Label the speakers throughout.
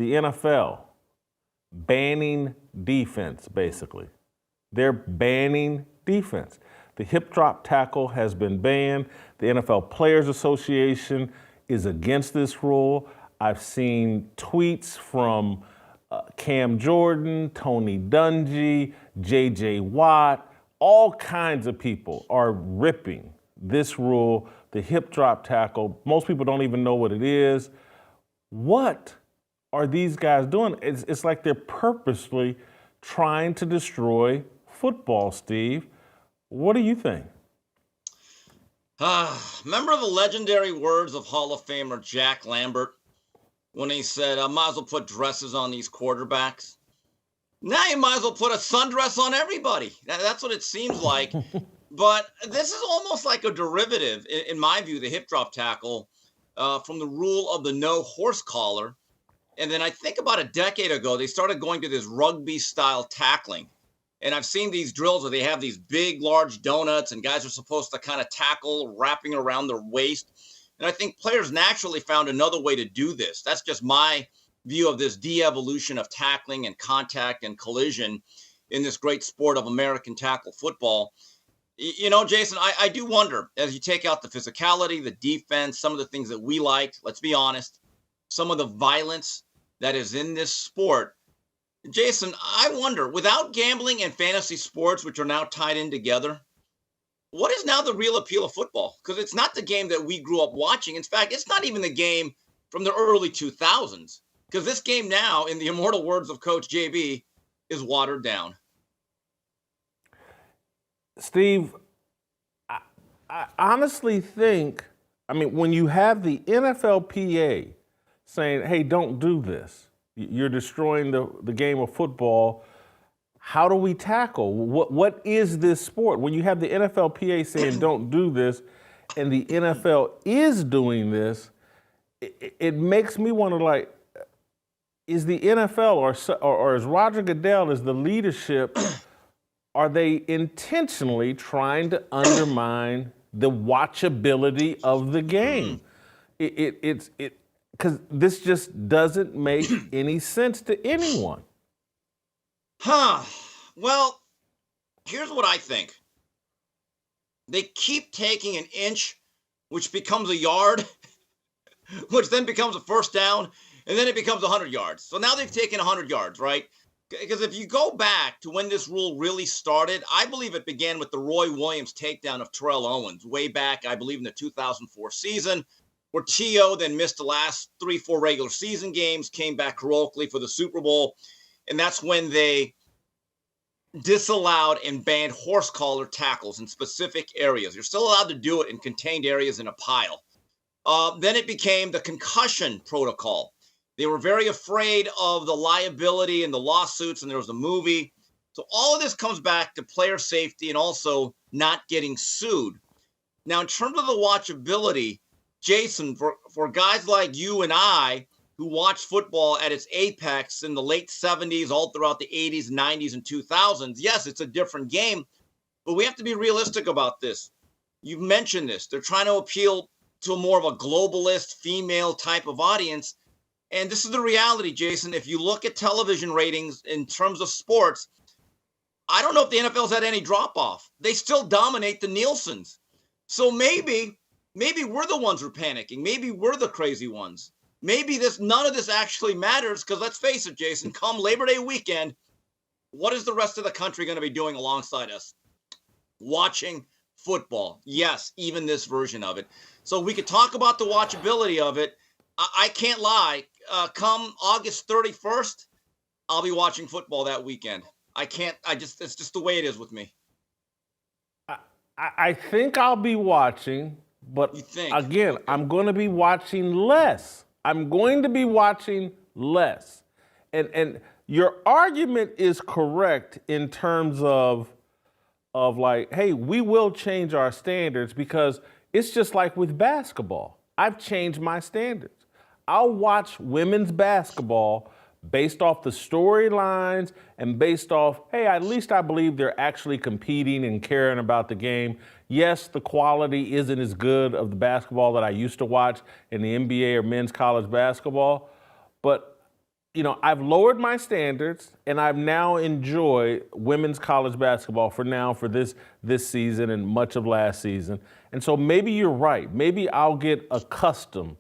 Speaker 1: the NFL banning defense, basically. They're banning defense. The hip drop tackle has been banned. The NFL Players Association is against this rule. I've seen tweets from Cam Jordan, Tony Dungy, J.J. Watt, all kinds of people are ripping this rule, the hip drop tackle. Most people don't even know what it is. What are these guys doing? It's like they're purposely trying to destroy football, Steve. What do you think?
Speaker 2: Remember the legendary words of Hall of Famer Jack Lambert when he said, I might as well put dresses on these quarterbacks? Now you might as well put a sundress on everybody. That's what it seems like. But this is almost like a derivative, in my view, the hip drop tackle, from the rule of the no horse collar. And then I think about a decade ago, they started going to this rugby-style tackling. And I've seen these drills where they have these big, large donuts, and guys are supposed to kind of tackle wrapping around their waist. And I think players naturally found another way to do this. That's just my view of this de-evolution of tackling and contact and collision in this great sport of American tackle football. You know, Jason, I do wonder, as you take out the physicality, the defense, some of the things that we liked, let's be honest, some of the violence that is in this sport. Jason, I wonder, without gambling and fantasy sports, which are now tied in together, what is now the real appeal of football? Because it's not the game that we grew up watching. In fact, it's not even the game from the early 2000s. Because this game now, in the immortal words of Coach JB, is watered down.
Speaker 1: Steve, I honestly think, when you have the NFLPA saying, hey, don't do this, you're destroying the game of football, how do we tackle? What is this sport? When you have the NFLPA saying don't do this, and the NFL is doing this, it makes me wonder, is the NFL or is Roger Goodell, is the leadership, are they intentionally trying to undermine the watchability of the game? Because this just doesn't make any sense to anyone.
Speaker 2: Well, here's what I think. They keep taking an inch, which becomes a yard, which then becomes a first down, and then it becomes 100 yards. So now they've taken 100 yards, right? Because if you go back to when this rule really started, I believe it began with the Roy Williams takedown of Terrell Owens way back, I believe, in the 2004 season, where T.O. then missed the last 3-4 regular season games, came back heroically for the Super Bowl. And that's when they disallowed and banned horse collar tackles in specific areas. You're still allowed to do it in contained areas in a pile. Then it became the concussion protocol. They were very afraid of the liability and the lawsuits, and there was a movie. So all of this comes back to player safety and also not getting sued. Now, in terms of the watchability, Jason, for guys like you and I who watched football at its apex in the late 70s, all throughout the 80s, 90s, and 2000s, yes, it's a different game, but we have to be realistic about this. You've mentioned this. They're trying to appeal to more of a globalist, female type of audience. And this is the reality, Jason. If you look at television ratings in terms of sports, I don't know if the NFL's had any drop-off. They still dominate the Nielsen's. So maybe we're the ones who are panicking. Maybe we're the crazy ones. Maybe none of this actually matters, because let's face it, Jason, come Labor Day weekend, what is the rest of the country going to be doing alongside us? Watching football. Yes, even this version of it. So we could talk about the watchability of it. I can't lie. Come August 31st, I'll be watching football that weekend. It's just the way it is with me.
Speaker 1: I think I'll be watching, but again, I'm going to be watching less. I'm going to be watching less. And your argument is correct in terms of hey, we will change our standards, because it's just like with basketball. I've changed my standards. I'll watch women's basketball based off the storylines and based off, hey, at least I believe they're actually competing and caring about the game. Yes, the quality isn't as good of the basketball that I used to watch in the NBA or men's college basketball, but I've lowered my standards, and I've now enjoyed women's college basketball for this season and much of last season. And so maybe you're right. Maybe I'll get accustomed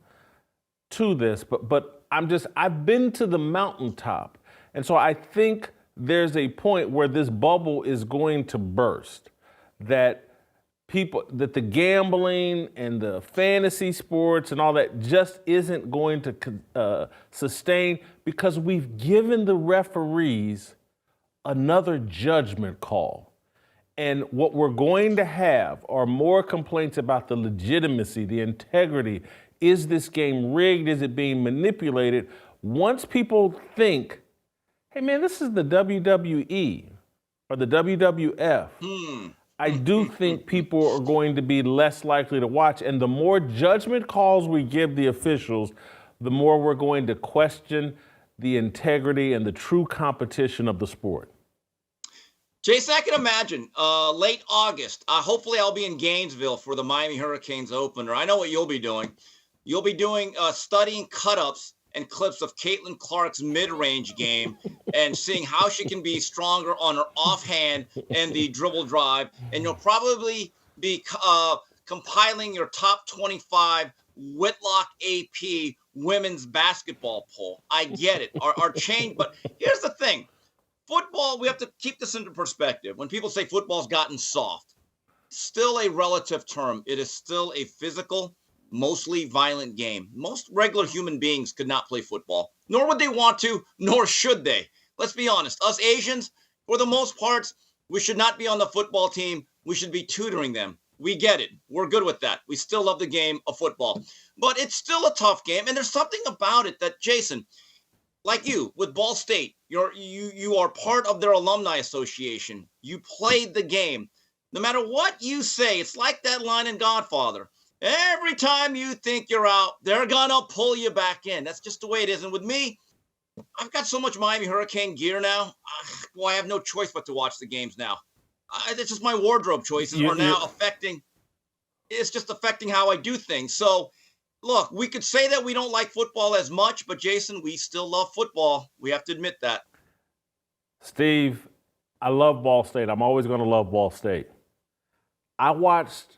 Speaker 1: to this, but I've been to the mountaintop. And so I think there's a point where this bubble is going to burst, that the gambling and the fantasy sports and all that just isn't going to sustain, because we've given the referees another judgment call. And what we're going to have are more complaints about the legitimacy, the integrity. Is this game rigged? Is it being manipulated? Once people think, hey man, this is the WWE or the WWF, I do think people are going to be less likely to watch. And the more judgment calls we give the officials, the more we're going to question the integrity and the true competition of the sport.
Speaker 2: Jason, I can imagine late August. Hopefully, I'll be in Gainesville for the Miami Hurricanes opener. I know what you'll be doing. You'll be doing studying cut-ups and clips of Caitlin Clark's mid-range game and seeing how she can be stronger on her offhand and the dribble drive. And you'll probably be compiling your top 25 Whitlock AP women's basketball poll. I get it. Our change, but here's the thing. Football, we have to keep this into perspective. When people say football's gotten soft, still a relative term. It is still a physical, mostly violent game. Most regular human beings could not play football, nor would they want to, nor should they. Let's be honest. Us Asians, for the most part, we should not be on the football team. We should be tutoring them. We get it. We're good with that. We still love the game of football. But it's still a tough game, and there's something about it that, Jason, like you, with Ball State, you are part of their alumni association. You played the game. No matter what you say, it's like that line in Godfather. Every time you think you're out, they're going to pull you back in. That's just the way it is. And with me, I've got so much Miami Hurricane gear now. I have no choice but to watch the games now. It's just my wardrobe choices are now affecting. It's just affecting how I do things. So, look, we could say that we don't like football as much, but Jason, we still love football. We have to admit that.
Speaker 1: Steve, I love Ball State. I'm always going to love Ball State. I watched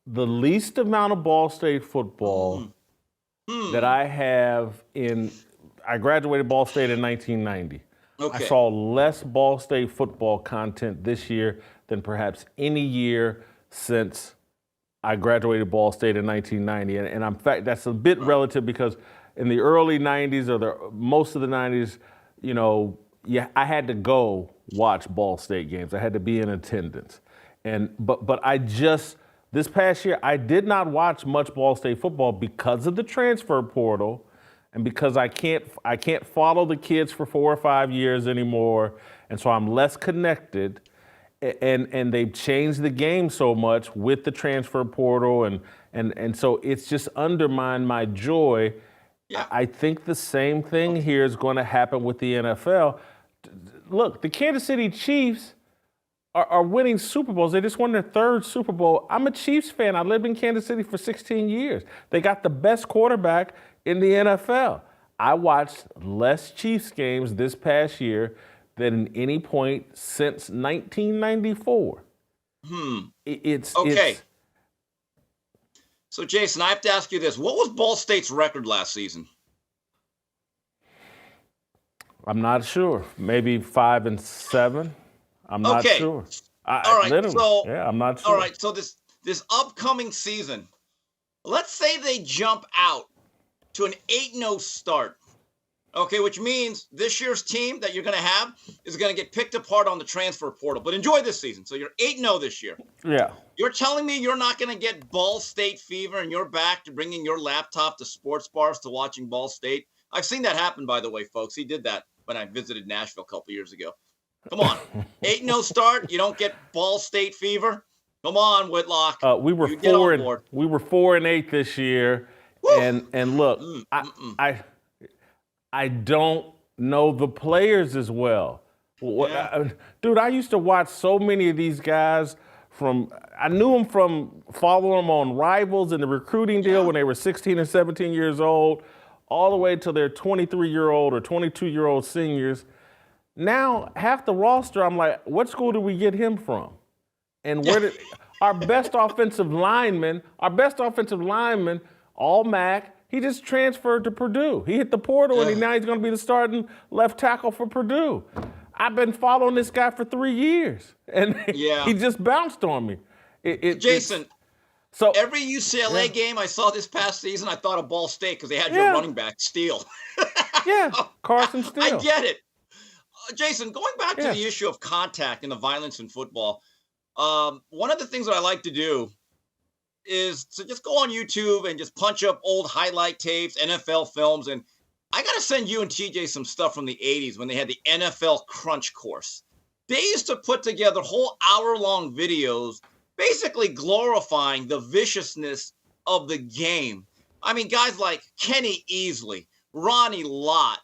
Speaker 1: the least amount of Ball State football that I have I graduated Ball State in 1990.
Speaker 2: Okay.
Speaker 1: I saw less Ball State football content this year than perhaps any year since I graduated Ball State in 1990. And in fact, that's a bit relative, because in the early 90s or most of the 90s, I had to go watch Ball State games. I had to be in attendance. But this past year, I did not watch much Ball State football because of the transfer portal, and because I can't follow the kids for 4 or 5 years anymore, and so I'm less connected. And they've changed the game so much with the transfer portal, and so it's just undermined my joy. Yeah. I think the same thing here is going to happen with the NFL. Look, the Kansas City Chiefs are winning Super Bowls. They just won their 3rd Super Bowl. I'm a Chiefs fan. I lived in Kansas City for 16 years. They got the best quarterback in the NFL. I watched less Chiefs games this past year than at any point since 1994.
Speaker 2: Okay. So, Jason, I have to ask you this. What was Ball State's record last season?
Speaker 1: I'm not sure. Maybe 5-7. I'm not sure.
Speaker 2: All right.
Speaker 1: I'm not sure.
Speaker 2: All right. So this upcoming season, let's say they jump out to an 8-0 start. Okay, which means this year's team that you're going to have is going to get picked apart on the transfer portal. But enjoy this season. So you're 8-0 this year.
Speaker 1: Yeah.
Speaker 2: You're telling me you're not going to get Ball State fever and you're back to bringing your laptop to sports bars to watching Ball State? I've seen that happen, by the way, folks. He did that when I visited Nashville a couple years ago. Come on. 8-0 start. You don't get Ball State fever. Come on, Whitlock.
Speaker 1: We were 4-8 this year. Woo! And look, I don't know the players as well. Dude, I used to watch so many of these guys I knew them from following them on Rivals and the recruiting deal when they were 16 and 17 years old, all the way to their 23-year-old or 22-year-old seniors. Now, half the roster, I'm like, what school did we get him from? And where did our best offensive lineman, all MAC, he just transferred to Purdue. He hit the portal and now he's going to be the starting left tackle for Purdue. I've been following this guy for 3 years, and he just bounced on me.
Speaker 2: Jason, so every UCLA game I saw this past season, I thought of Ball State because they had your running back, Steele.
Speaker 1: Carson Steele.
Speaker 2: I get it. Jason, going back to the issue of contact and the violence in football, one of the things that I like to do is to just go on YouTube and just punch up old highlight tapes, NFL films, and I got to send you and TJ some stuff from the 80s when they had the NFL Crunch Course. They used to put together whole hour-long videos basically glorifying the viciousness of the game. I mean, guys like Kenny Easley, Ronnie Lott,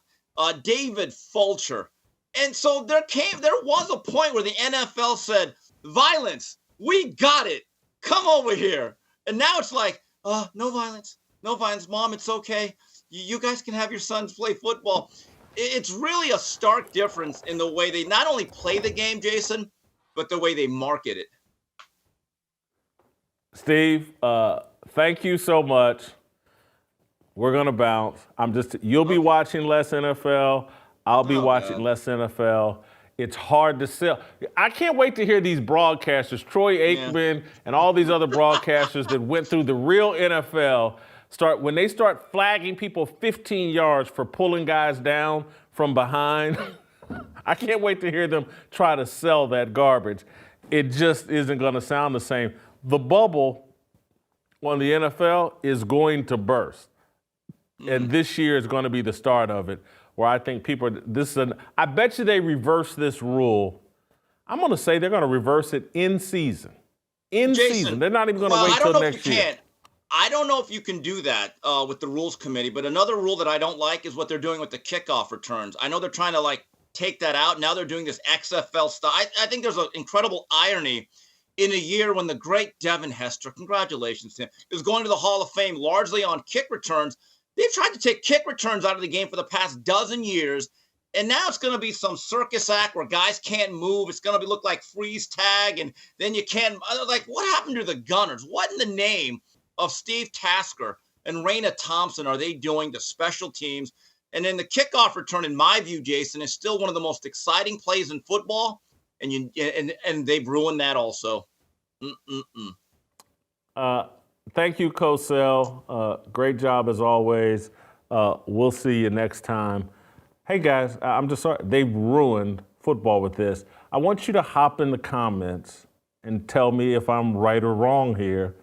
Speaker 2: David Fulcher. And so there was a point where the NFL said, violence, we got it. Come over here. And now it's like, no violence. No violence. Mom, it's okay. You guys can have your sons play football. It's really a stark difference in the way they not only play the game, Jason, but the way they market it.
Speaker 1: Steve, thank you so much. We're going to bounce. You'll be watching less NFL. I'll be watching less NFL. It's hard to sell. I can't wait to hear these broadcasters, Troy Aikman and all these other broadcasters that went through the real NFL, when they start flagging people 15 yards for pulling guys down from behind. I can't wait to hear them try to sell that garbage. It just isn't going to sound the same. The bubble on the NFL is going to burst. And this year is going to be the start of it, where I think I bet you they reverse this rule. I'm going to say they're going to reverse it in season. Season. They're not even going to wait till next year.
Speaker 2: I don't know if you can do that with the rules committee, but another rule that I don't like is what they're doing with the kickoff returns. I know they're trying to take that out. Now they're doing this XFL style. I think there's an incredible irony in a year when the great Devin Hester, congratulations to him, is going to the Hall of Fame largely on kick returns. They've tried to take kick returns out of the game for the past dozen years, and now it's going to be some circus act where guys can't move. It's going to look like freeze tag, and then you can't. What happened to the Gunners? What in the name of Steve Tasker and Raina Thompson are they doing to special teams? And then the kickoff return, in my view, Jason, is still one of the most exciting plays in football, and they've ruined that also.
Speaker 1: Thank you, Cosell. Great job as always. We'll see you next time. Hey guys, I'm just sorry they've ruined football with this. I want you to hop in the comments and tell me if I'm right or wrong here.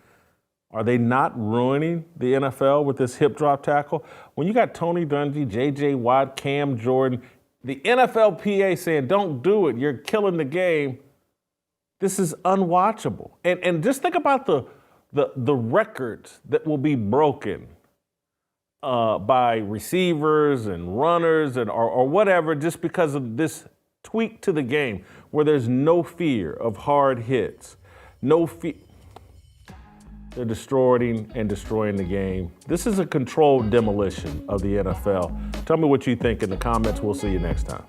Speaker 1: Are they not ruining the NFL with this hip drop tackle? When you got Tony Dungy, J.J. Watt, Cam Jordan, the NFLPA saying, don't do it, you're killing the game. This is unwatchable. And just think about the records that will be broken by receivers and runners or whatever just because of this tweak to the game where there's no fear of hard hits, no fear. They're destroying the game. This is a controlled demolition of the NFL. Tell me what you think in the comments. We'll see you next time.